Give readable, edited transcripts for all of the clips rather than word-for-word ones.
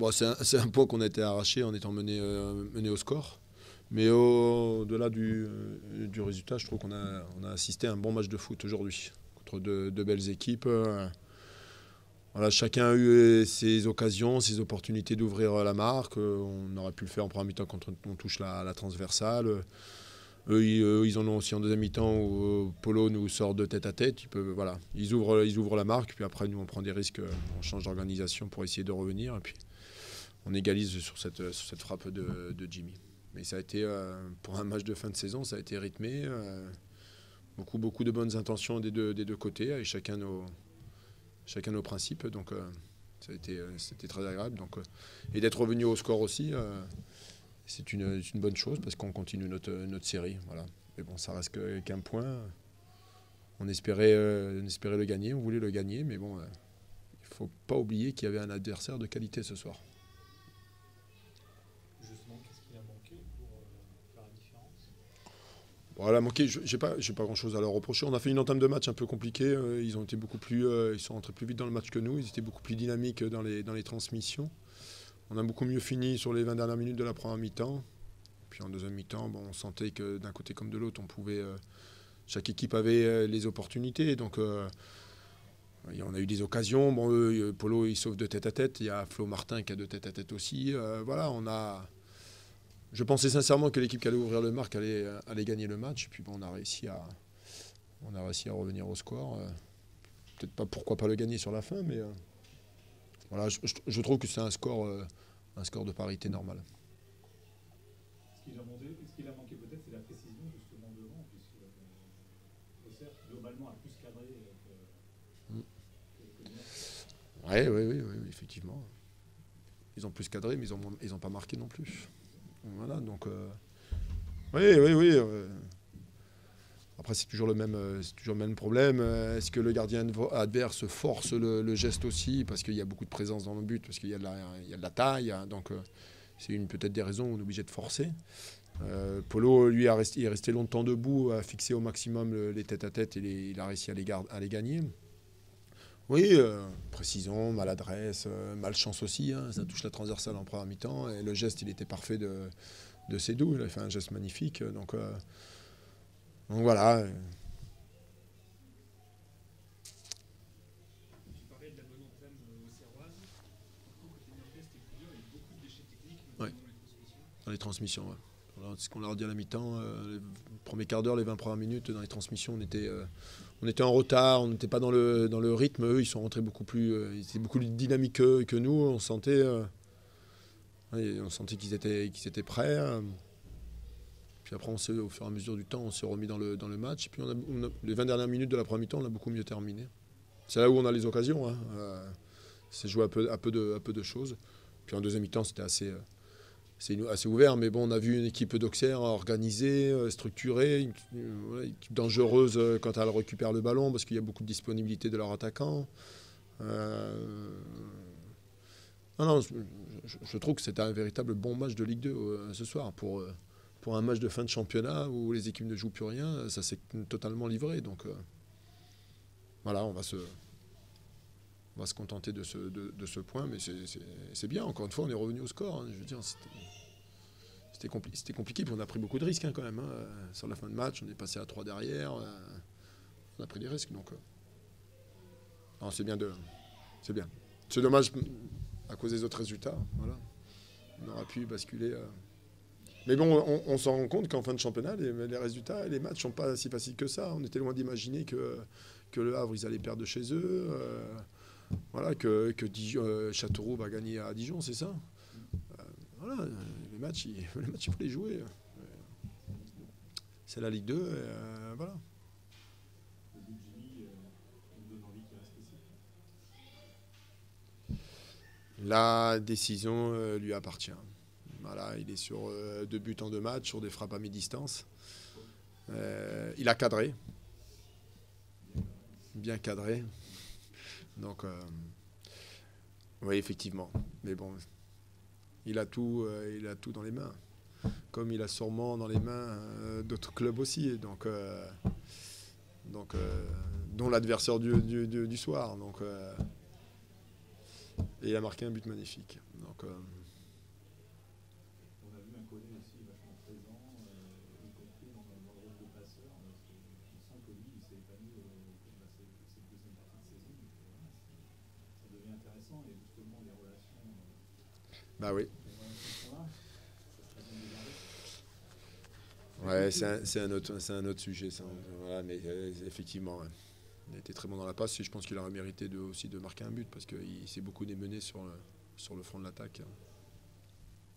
Bon, c'est un point qu'on a été arraché en étant mené au score. Mais au-delà du résultat, je trouve on a assisté à un bon match de foot aujourd'hui contre de belles équipes. Voilà, chacun a eu ses occasions, ses opportunités d'ouvrir la marque. On aurait pu le faire en première mi-temps quand on touche la transversale. Ils en ont aussi en deuxième mi-temps où Polo nous sort de tête à tête. Voilà, ils ouvrent la marque, puis après nous on prend des risques, on change d'organisation pour essayer de revenir, et puis on égalise sur cette frappe de Jimmy. Mais ça a été, pour un match de fin de saison, ça a été rythmé. Beaucoup de bonnes intentions des deux côtés, et chacun nos principes. Donc c'était très agréable. Donc, et d'être revenu au score aussi, c'est une bonne chose parce qu'on continue notre série. Voilà. Mais bon, ça reste qu'un point. On espérait le gagner, on voulait le gagner, mais bon, il ne faut pas oublier qu'il y avait un adversaire de qualité ce soir. Justement, qu'est-ce qui a manqué pour faire la différence? Voilà, manqué, j'ai pas grand-chose à leur reprocher. On a fait une entame de match un peu compliquée. Ils ont été ils sont rentrés plus vite dans le match que nous. Ils étaient beaucoup plus dynamiques dans les transmissions. On a beaucoup mieux fini sur les 20 dernières minutes de la première mi-temps. Puis en deuxième mi-temps, bon, on sentait que d'un côté comme de l'autre, chaque équipe avait les opportunités. Donc on a eu des occasions. Bon, Polo, il sauve de tête à tête. Il y a Flo Martin qui a de tête à tête aussi. Voilà, je pensais sincèrement que l'équipe qui allait ouvrir le marque allait gagner le match. Et puis bon, on a réussi à revenir au score. Peut-être pas, pourquoi pas le gagner sur la fin, mais voilà, je trouve que c'est un score de parité normal. Ce qu'il a manqué peut-être, c'est la précision justement devant, puisque Auxerre globalement a plus cadré que Oui, effectivement. Ils ont plus cadré, mais ils ont pas marqué non plus. Voilà, donc oui. Après, c'est toujours le même problème. Est-ce que le gardien adverse force le geste aussi, parce qu'il y a beaucoup de présence dans le but, parce qu'il y a de la taille, hein, donc c'est peut-être des raisons où on est obligé de forcer. Polo, lui, il est resté longtemps debout, a fixé au maximum les tête-à-tête, et il a réussi à les gagner. Oui, précision, maladresse, malchance aussi. Hein, ça touche la transversale en première mi-temps, et le geste, il était parfait de Sédou. Il a fait un geste magnifique. Donc voilà. Tu parlais de la bonne entame auxerroise. Par contre, côté Nord-Est et Couillon, il y a eu beaucoup de déchets techniques, Ouais. notamment dans les transmissions. Dans les transmissions, ouais. Alors, c'est ce qu'on leur dit à la mi-temps. Le premier quart d'heure, les 20 premières minutes, dans les transmissions, on était en retard, on n'était pas dans le rythme. Eux, ils sont rentrés ils étaient beaucoup plus dynamiques que nous. On sentait qu'ils étaient prêts. Puis après, au fur et à mesure du temps, on s'est remis dans le match. Et puis les 20 dernières minutes de la première mi-temps, on a beaucoup mieux terminé. C'est là où on a les occasions. Hein. C'est joué à peu de choses. Puis en deuxième mi-temps, c'était assez ouvert. Mais bon, on a vu une équipe d'Auxerre organisée, structurée, une équipe dangereuse quand elle récupère le ballon, parce qu'il y a beaucoup de disponibilité de leurs attaquants. Non, je trouve que c'était un véritable bon match de Ligue 2 ce soir. Pour un match de fin de championnat où les équipes ne jouent plus rien, ça s'est totalement livré. Donc voilà, on va se contenter de ce point, mais c'est bien. Encore une fois, on est revenu au score. Hein. Je veux dire, c'était compliqué, puis on a pris beaucoup de risques hein, quand même. Hein. Sur la fin de match, on est passé à 3 derrière. On a pris des risques. Donc, non, c'est bien. C'est bien. C'est dommage à cause des autres résultats. Voilà. On aurait pu basculer. Mais bon, on s'en rend compte qu'en fin de championnat, les résultats et les matchs ne sont pas si faciles que ça. On était loin d'imaginer que le Havre, ils allaient perdre de chez eux. Voilà, que Châteauroux va gagner à Dijon, c'est ça. Voilà, les matchs, il faut les jouer. C'est la Ligue 2, voilà. Le but de Jimmy nous donne envie qu'il reste ici. La décision lui appartient. Voilà, il est sur 2 buts en 2 matchs, sur des frappes à mi-distance. Il a cadré. Bien cadré. Donc, oui, effectivement. Mais bon, il a tout dans les mains. Comme il a sûrement dans les mains d'autres clubs aussi. Donc, dont l'adversaire du soir. Donc, Et il a marqué un but magnifique. Donc, On a vu un Koné aussi vachement présent, y compris dans le rôle de passeur. On sent que lui, il s'est épanoui au cours de cette deuxième partie de saison. Donc, voilà, ça devient intéressant et justement les relations, bah oui. sont là. Ça serait bien de les garder. Ouais, c'est un autre sujet. Ça. Voilà, mais effectivement, ouais. Il a été très bon dans la passe et je pense qu'il aurait mérité aussi de marquer un but parce qu'il s'est beaucoup démené sur le front de l'attaque.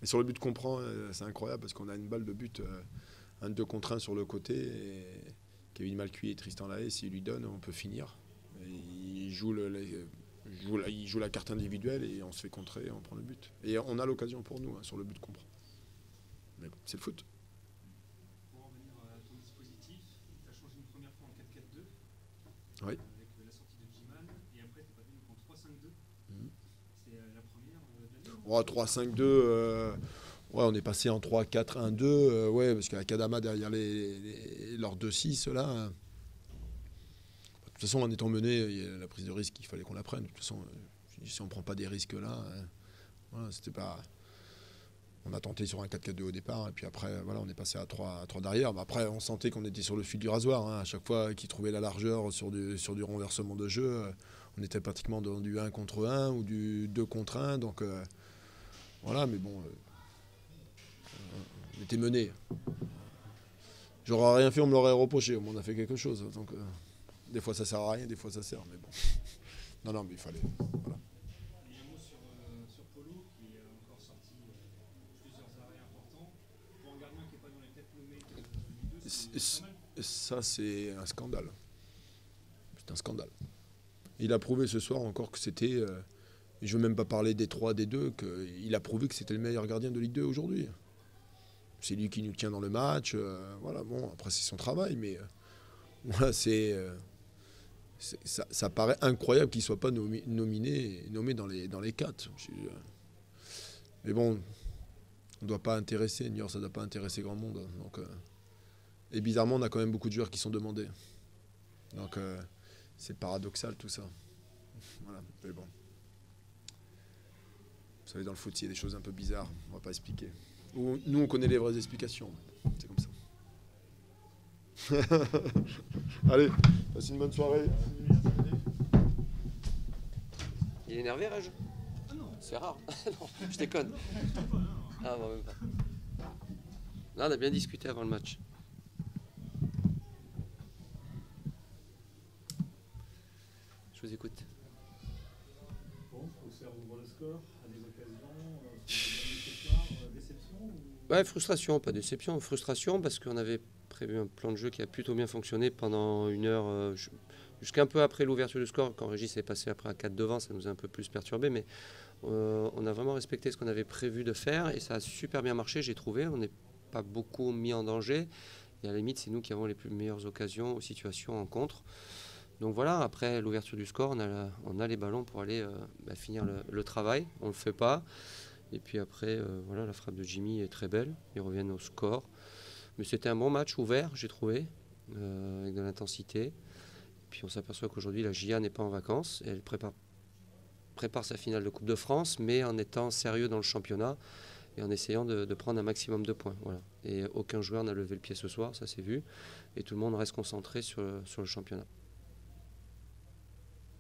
Et sur le but qu'on prend, c'est incroyable parce qu'on a une balle de but, un 2 contre 1 sur le côté. Et Kevin Malcuit et Tristan Lahaye, s'il lui donne, on peut finir. Et il joue la carte individuelle et on se fait contrer et on prend le but. Et on a l'occasion pour nous sur le but qu'on prend. Mais bon, c'est le foot. Pour en revenir à ton dispositif, tu as changé une première fois en 4-4-2 Oui. avec la sortie de Jiman et après tu es passé en 3-5-2. C'est la première de l'année. Oh, 3-5-2, ouais, on est passé en 3-4-1-2, ouais, parce qu'il y a Kadama derrière leurs 2-6 là. De toute façon, en étant mené, il y a la prise de risque, il fallait qu'on la prenne. De toute façon, si on ne prend pas des risques là, voilà, c'était pas. On a tenté sur un 4-4-2 au départ, et puis après, voilà, on est passé à 3 derrière. Mais après, on sentait qu'on était sur le fil du rasoir. Hein. À chaque fois qu'ils trouvaient la largeur sur du renversement de jeu, on était pratiquement dans du 1 contre 1 ou du 2 contre 1. Donc voilà, mais bon, on était mené. J'aurais rien fait, on me l'aurait reproché. Au moins, on a fait quelque chose. Donc des fois, ça sert à rien, des fois, ça sert. Mais bon. Non, mais il fallait. Voilà. Et un mot sur Polo qui a encore sorti plusieurs arrêts importants. Pour un gardien qui n'est pas dans les têtes nommées de Ligue 2, c'est pas mal. Ça, c'est un scandale. C'est un scandale. Il a prouvé ce soir encore que c'était. Je ne veux même pas parler des 3, des 2, qu'il a prouvé que c'était le meilleur gardien de Ligue 2 aujourd'hui. C'est lui qui nous tient dans le match. Voilà, bon, après, c'est son travail, mais voilà, ça paraît incroyable qu'il ne soit pas nommé dans les 4. Mais bon, on ne doit pas intéresser. Niort, ça ne doit pas intéresser grand monde. Donc, et bizarrement, on a quand même beaucoup de joueurs qui sont demandés. Donc, c'est paradoxal tout ça. Voilà, mais bon. Vous savez, dans le foot, il y a des choses un peu bizarres. On ne va pas expliquer. Nous, on connaît les vraies explications. C'est comme ça. Allez, passez une bonne soirée. Il est énervé, Reg? Ah non. C'est rare. Non, je déconne. Ah, bon, même pas. Là, on a bien discuté avant le match. Je vous écoute. Bon, Auxerre ouvre le score à des occasions. Ce soir, déception ou... Ouais, frustration, pas déception. Frustration parce qu'on avait prévu un plan de jeu qui a plutôt bien fonctionné pendant une heure, jusqu'un peu après l'ouverture du score. Quand Régis est passé après à 4 devant, ça nous a un peu plus perturbé, mais on a vraiment respecté ce qu'on avait prévu de faire et ça a super bien marché, j'ai trouvé. On n'est pas beaucoup mis en danger et à la limite, c'est nous qui avons les plus meilleures occasions aux situations en contre. Donc voilà, après l'ouverture du score, on a les ballons pour aller finir le travail. On ne le fait pas. Et puis après, voilà, la frappe de Jimmy est très belle. Ils reviennent au score. Mais c'était un bon match ouvert, j'ai trouvé, avec de l'intensité. Puis on s'aperçoit qu'aujourd'hui, la GIA n'est pas en vacances. Elle prépare sa finale de Coupe de France, mais en étant sérieux dans le championnat et en essayant de prendre un maximum de points. Voilà. Et aucun joueur n'a levé le pied ce soir, ça s'est vu. Et tout le monde reste concentré sur le championnat.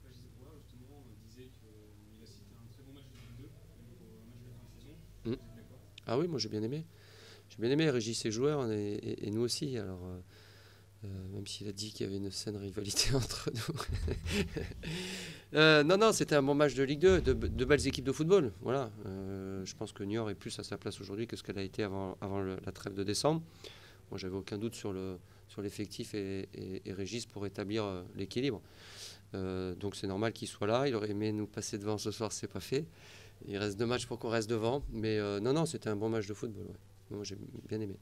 Régis Debrouillard, justement, disait qu'il a cité un très bon match de Ligue 2 pour un match de fin de saison. Vous êtes d'accord? Ah oui, moi j'ai bien aimé. J'ai bien aimé Régis et joueurs et nous aussi. Alors, même s'il a dit qu'il y avait une saine rivalité entre nous. Non, c'était un bon match de Ligue 2, de belles équipes de football. Voilà. Je pense que Niort est plus à sa place aujourd'hui que ce qu'elle a été avant la trêve de décembre. Moi, j'avais aucun doute sur l'effectif et Régis pour établir l'équilibre. Donc c'est normal qu'il soit là. Il aurait aimé nous passer devant ce soir, c'est pas fait. Il reste 2 matchs pour qu'on reste devant. Mais non, c'était un bon match de football. Ouais. Moi, j'ai bien aimé.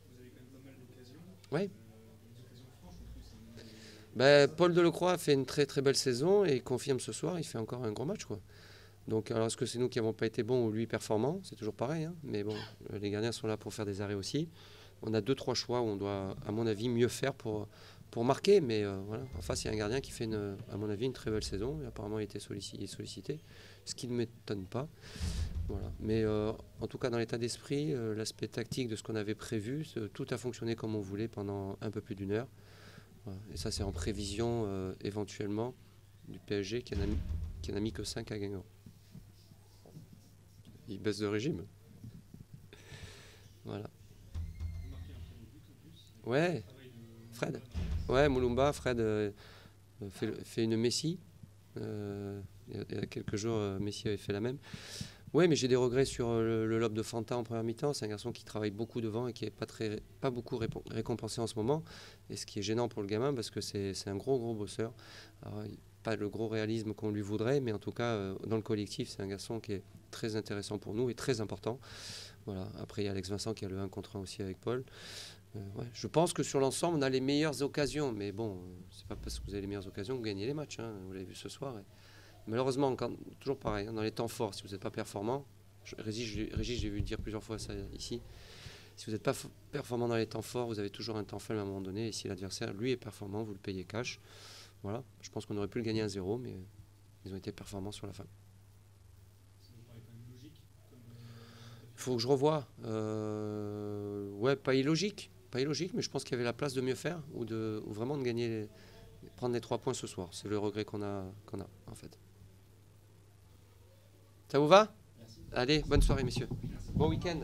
Vous avez quand même pas mal d'occasions. Oui. Des occasions franches en plus. Paul Delecroix fait une très très belle saison et confirme ce soir, il fait encore un gros match, quoi. Donc alors est-ce que c'est nous qui n'avons pas été bons ou lui performant? C'est toujours pareil, hein. Mais bon, les gardiens sont là pour faire des arrêts aussi. On a 2-3 choix où on doit, à mon avis, mieux faire pour pour marquer, mais voilà. En face, il y a un gardien qui fait, à mon avis, une très belle saison. Et apparemment, il était sollicité, ce qui ne m'étonne pas. Voilà. Mais en tout cas, dans l'état d'esprit, l'aspect tactique de ce qu'on avait prévu, tout a fonctionné comme on voulait pendant un peu plus d'une heure. Voilà. Et ça, c'est en prévision éventuellement du PSG qui n'en a mis que 5 à Guingamp. Il baisse de régime. Voilà. Ouais, Fred. Ouais, Moulumba, Fred fait une Messi. Il y a quelques jours, Messi avait fait la même. Oui, mais j'ai des regrets sur le lob de Fanta en première mi-temps. C'est un garçon qui travaille beaucoup devant et qui n'est pas beaucoup récompensé en ce moment. Et ce qui est gênant pour le gamin, parce que c'est un gros bosseur. Alors, pas le gros réalisme qu'on lui voudrait, mais en tout cas, dans le collectif, c'est un garçon qui est très intéressant pour nous et très important. Voilà. Après, il y a Alex Vincent qui a le 1 contre 1 aussi avec Paul. Ouais. Je pense que sur l'ensemble, on a les meilleures occasions. Mais bon, c'est pas parce que vous avez les meilleures occasions que vous gagnez les matchs. Hein. Vous l'avez vu ce soir. Malheureusement, toujours pareil, hein, dans les temps forts, si vous n'êtes pas performant, Régis, j'ai vu dire plusieurs fois ça ici, si vous n'êtes pas performant dans les temps forts, vous avez toujours un temps faible à un moment donné, et si l'adversaire, lui, est performant, vous le payez cash. Voilà, je pense qu'on aurait pu le gagner 1-0, mais ils ont été performants sur la fin. Ça vous paraît quand même logique Il faut que je revoie. Ouais, pas illogique, mais je pense qu'il y avait la place de mieux faire, ou vraiment de gagner, prendre les 3 points ce soir. C'est le regret qu'on a en fait. Ça vous va? Allez, bonne soirée, messieurs. Bon week-end.